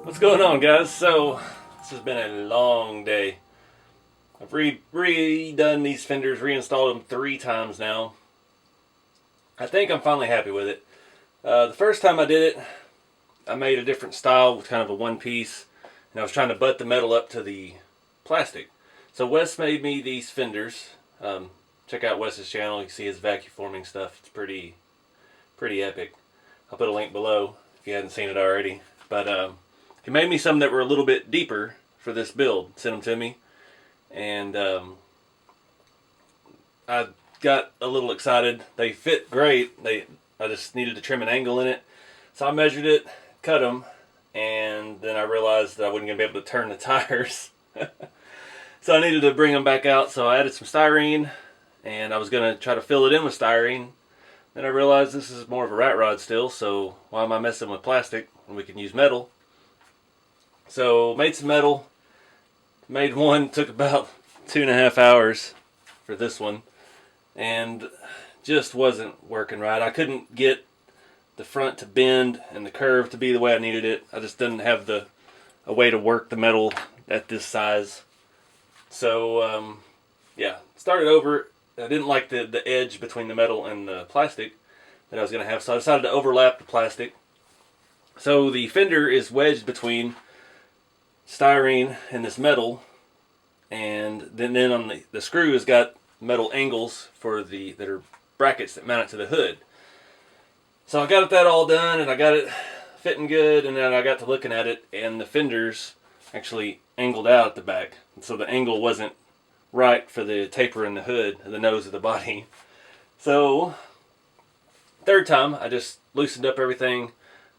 What's going on, guys? So this has been a long day. I've redone these fenders, reinstalled them 3 times now. I think I'm finally happy with it. The first time I did it, I made a different style with kind of a one piece, and I was trying to butt the metal up to the plastic. So Wes made me these fenders. Check out Wes's channel. You can see his vacuum forming stuff. It's pretty epic. I'll put a link below if you hadn't seen it already. But he made me some that were a little bit deeper for this build. Sent them to me, and I got a little excited. They fit great. I just needed to trim an angle in it, so I measured it, cut them, and then I realized that I wasn't going to be able to turn the tires. So I needed to bring them back out. So I added some styrene, and I was going to try to fill it in with styrene. Then I realized this is more of a rat rod still, so why am I messing with plastic when we can use metal? So made some metal, made one, took about 2.5 hours for this one, and just wasn't working right. I couldn't get the front to bend and the curve to be the way I needed it. I just didn't have a way to work the metal at this size. So yeah, started over. I didn't like the edge between the metal and the plastic that I was going to have, so I decided to overlap the plastic. So the fender is wedged between styrene and this metal, and then on the screw has got metal angles for that are brackets that mount it to the hood. So I got that all done, and I got it fitting good, and then I got to looking at it, and the fenders actually angled out at the back, and so the angle wasn't right for the taper in the hood, the nose of the body. So third time I just loosened up everything,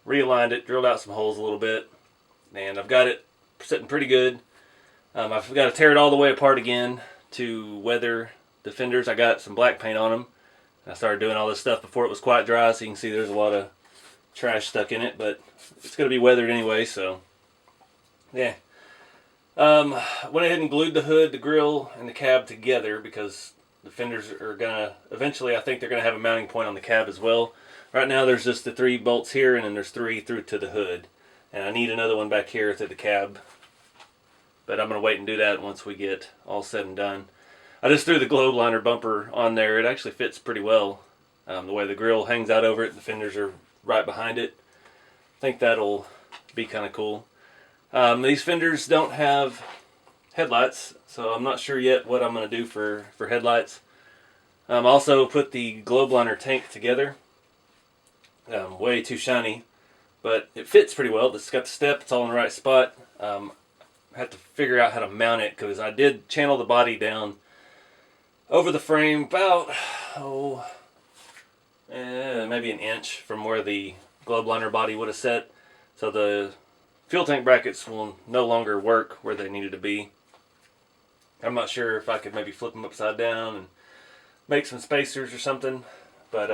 realigned it, drilled out some holes a little bit, and I've got it sitting pretty good. I've got to tear it all the way apart again to weather the fenders. I got some black paint on them. I started doing all this stuff before it was quite dry, so you can see there's a lot of trash stuck in it, but it's going to be weathered anyway, so yeah. Went ahead and glued the hood, the grill, and the cab together because the fenders are gonna eventually, I think they're gonna have a mounting point on the cab as well. Right now there's just the 3 bolts here, and then there's 3 through to the hood, and I need another one back here to the cab, but I'm gonna wait and do that once we get all said and done. I just threw the globe liner bumper on there. It actually fits pretty well. The way the grill hangs out over it, the fenders are right behind it. I think that'll be kind of cool. These fenders don't have headlights, so I'm not sure yet what I'm going to do for headlights. Also put the globe liner tank together. Way too shiny, but it fits pretty well. It's got the step, it's all in the right spot. I have to figure out how to mount it because I did channel the body down over the frame about, maybe an inch from where the globe liner body would have set. So the fuel tank brackets will no longer work where they needed to be. I'm not sure if I could maybe flip them upside down and make some spacers or something. But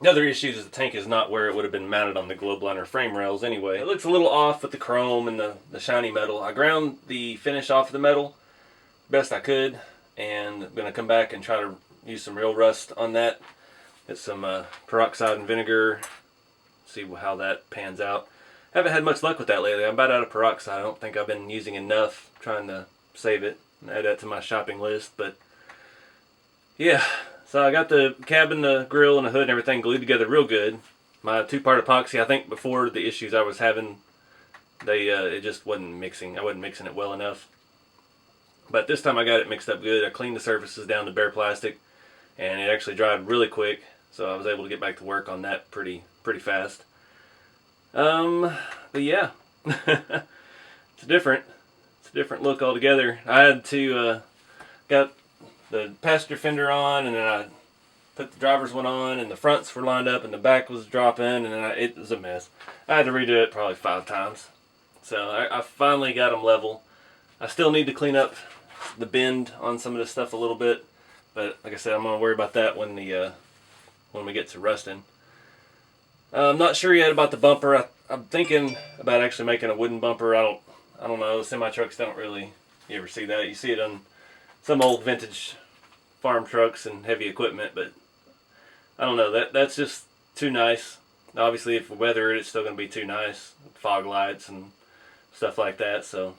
the other issue is the tank is not where it would have been mounted on the globe liner frame rails anyway. It looks a little off with the chrome and the shiny metal. I ground the finish off of the metal best I could, and I'm going to come back and try to use some real rust on that. Get some peroxide and vinegar, see how that pans out. Haven't had much luck with that lately. I'm about out of peroxide. I don't think I've been using enough, trying to save it and add that to my shopping list. But yeah, so I got the cabin, the grill, and the hood and everything glued together real good. My two-part epoxy, I think before the issues I was having, it just wasn't mixing. I wasn't mixing it well enough. But this time I got it mixed up good. I cleaned the surfaces down to bare plastic, and it actually dried really quick, so I was able to get back to work on that pretty fast. But yeah, it's a different look altogether. I had to got the passenger fender on, and then I put the driver's one on, and the fronts were lined up, and the back was dropping, and then it was a mess. I had to redo it probably 5 times. So I finally got them level. I still need to clean up the bend on some of this stuff a little bit, but like I said, I'm gonna worry about that when we get to rusting. I'm not sure yet about the bumper. I'm thinking about actually making a wooden bumper. I don't know. Semi trucks don't really. You ever see that? You see it on some old vintage farm trucks and heavy equipment, but I don't know. That's just too nice. Obviously, if we weather it, it's still going to be too nice. Fog lights and stuff like that. So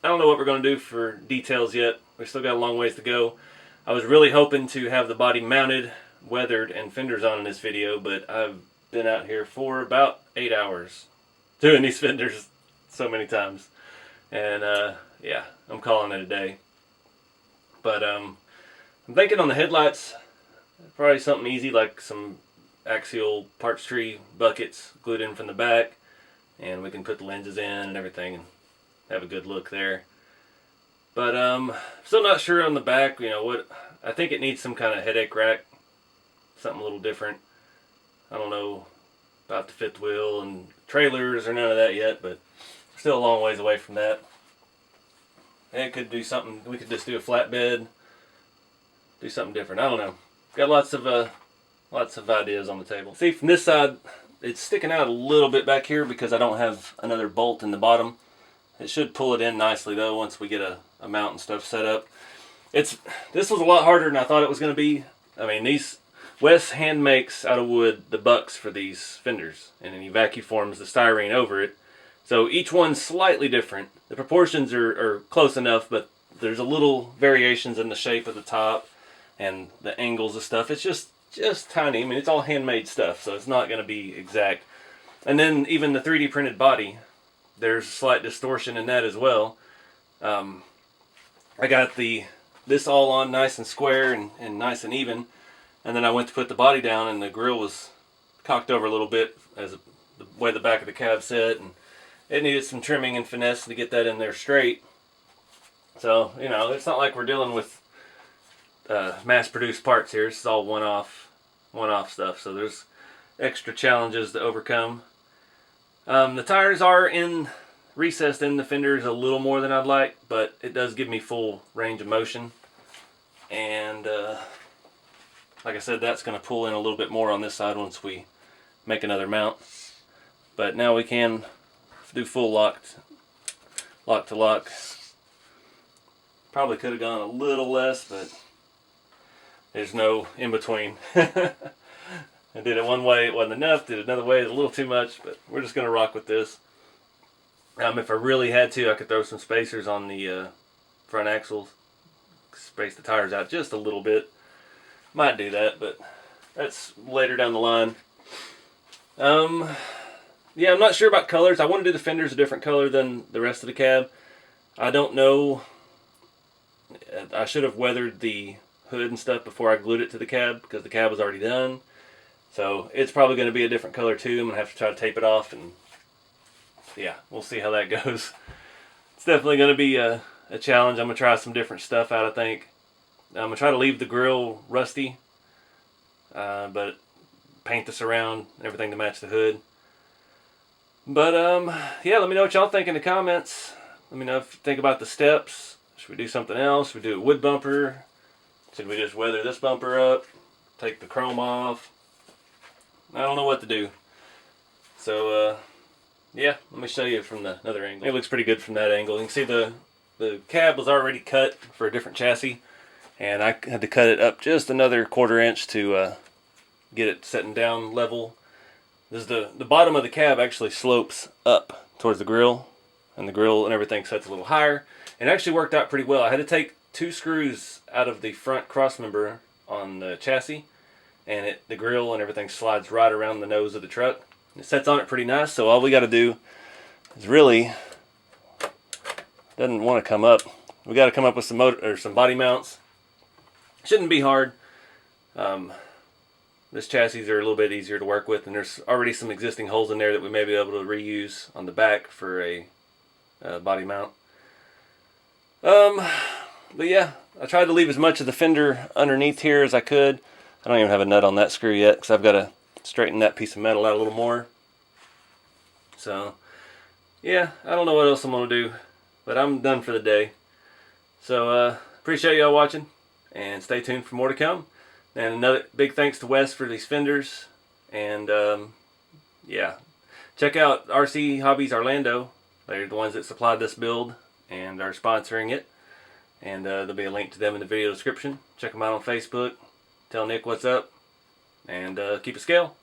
I don't know what we're going to do for details yet. We've still got a long ways to go. I was really hoping to have the body mounted, weathered, and fenders on in this video, but I've been out here for about 8 hours doing these fenders so many times. And yeah, I'm calling it a day. But I'm thinking on the headlights, probably something easy like some axial parts tree buckets glued in from the back, and we can put the lenses in and everything and have a good look there. But still not sure on the back. You know what? I think it needs some kind of headache rack, something a little different. I don't know about the fifth wheel and trailers or none of that yet, but still a long ways away from that. It could do something. We could just do a flatbed, do something different. I don't know. Got lots of ideas on the table. See, from this side, it's sticking out a little bit back here because I don't have another bolt in the bottom. It should pull it in nicely though once we get a mount and stuff set up. This was a lot harder than I thought it was going to be. I mean, Wes hand makes out of wood the bucks for these fenders, and then he vacuum forms the styrene over it. So each one's slightly different. The proportions are close enough, but there's a little variations in the shape of the top and the angles of stuff. It's just tiny. I mean, it's all handmade stuff, so it's not going to be exact. And then even the 3D printed body, there's slight distortion in that as well. I got this all on nice and square and nice and even, and then I went to put the body down, and the grill was cocked over a little bit as the way the back of the cab set, and it needed some trimming and finesse to get that in there straight. So, you know, it's not like we're dealing with mass-produced parts here. This is all one-off stuff, so there's extra challenges to overcome. The tires are recessed in the fenders a little more than I'd like, but it does give me full range of motion. And like I said, that's going to pull in a little bit more on this side once we make another mount. But now we can do full lock to lock. Probably could have gone a little less, but there's no in between. I did it one way, it wasn't enough. Did it another way, it was a little too much, but we're just going to rock with this. If I really had to, I could throw some spacers on the front axles, space the tires out just a little bit. Might do that, but that's later down the line. Yeah, I'm not sure about colors. I want to do the fenders a different color than the rest of the cab. I don't know. I should have weathered the hood and stuff before I glued it to the cab because the cab was already done. So it's probably going to be a different color too. I'm going to have to try to tape it off, and yeah, we'll see how that goes. It's definitely going to be a challenge. I'm going to try some different stuff out, I think. I'm going to try to leave the grill rusty, but paint this around, everything to match the hood. But yeah, let me know what y'all think in the comments. Let me know if you think about the steps. Should we do something else? Should we do a wood bumper? Should we just weather this bumper up? Take the chrome off? I don't know what to do. So yeah, let me show you from another angle. It looks pretty good from that angle. You can see the cab was already cut for a different chassis, and I had to cut it up just another 1/4 inch to get it setting down level. This is the bottom of the cab actually slopes up towards the grill, and the grill and everything sets a little higher. It actually worked out pretty well. I had to take 2 screws out of the front crossmember on the chassis, and the grill and everything slides right around the nose of the truck. It sets on it pretty nice, so all we got to do is really, doesn't want to come up. We got to come up with some motor or some body mounts. Shouldn't be hard. This chassis are a little bit easier to work with, and there's already some existing holes in there that we may be able to reuse on the back for a body mount. But yeah, I tried to leave as much of the fender underneath here as I could. I don't even have a nut on that screw yet because I've got to straighten that piece of metal out a little more. So yeah, I don't know what else I'm going to do, but I'm done for the day. So appreciate y'all watching, and stay tuned for more to come. And another big thanks to Wes for these fenders. And yeah, check out RC Hobbies Orlando. They're the ones that supplied this build and are sponsoring it. And there'll be a link to them in the video description. Check them out on Facebook. Tell Nick what's up. And keep it scale.